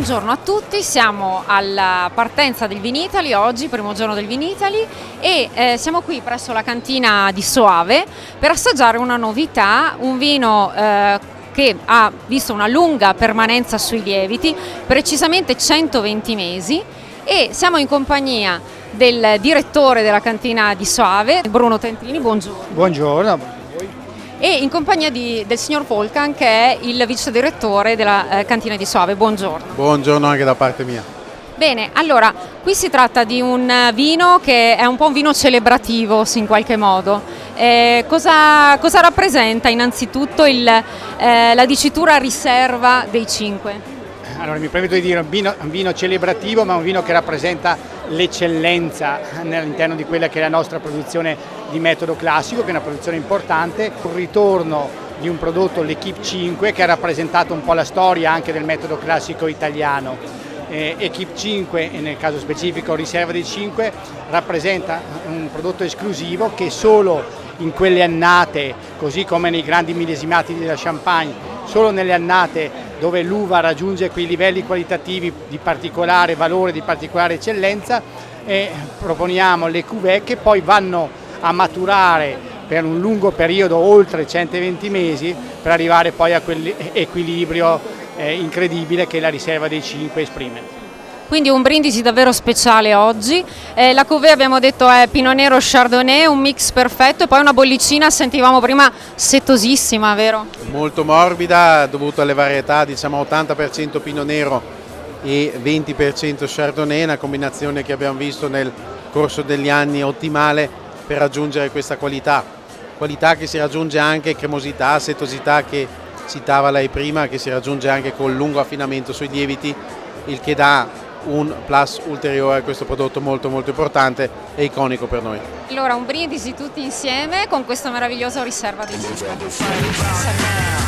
buongiorno a tutti, siamo alla partenza del Vinitaly oggi, primo giorno del Vinitaly, e siamo qui presso la cantina di Soave per assaggiare una novità, un vino che ha visto una lunga permanenza sui lieviti, precisamente 120 mesi, e siamo in compagnia del direttore della cantina di Soave, Bruno Tentini, buongiorno. Buongiorno. E in compagnia del signor Volkan, che è il vice direttore della cantina di Soave. Buongiorno. Buongiorno anche da parte mia. Bene, allora, qui si tratta di un vino che è un po' un vino celebrativo, in qualche modo. Cosa rappresenta innanzitutto la dicitura riserva dei 5? Allora, mi permetto di dire un vino celebrativo, ma un vino che rappresenta l'eccellenza all'interno di quella che è la nostra produzione di metodo classico, che è una produzione importante, un ritorno di un prodotto, l'Equipe 5, che ha rappresentato un po' la storia anche del metodo classico italiano. Equipe 5, e nel caso specifico Riserva dei 5, rappresenta un prodotto esclusivo che solo in quelle annate, così come nei grandi millesimati della Champagne, solo nelle annate dove l'uva raggiunge quei livelli qualitativi di particolare valore, di particolare eccellenza, proponiamo le cuvée che poi vanno a maturare per un lungo periodo, oltre 120 mesi, per arrivare poi a quell'equilibrio incredibile che la Riserva dei 5 esprime. Quindi un brindisi davvero speciale oggi. La cuvée, abbiamo detto, è Pinot Nero Chardonnay, un mix perfetto, e poi una bollicina, sentivamo prima, settosissima, vero? Molto morbida, dovuto alle varietà, diciamo 80% Pinot Nero e 20% Chardonnay, una combinazione che abbiamo visto nel corso degli anni ottimale per raggiungere questa qualità che si raggiunge anche, cremosità, settosità che citava lei prima, che si raggiunge anche col lungo affinamento sui lieviti, il che dà un plus ulteriore a questo prodotto molto molto importante e iconico per noi. Allora, un brindisi tutti insieme con questo meraviglioso Riserva dei 5.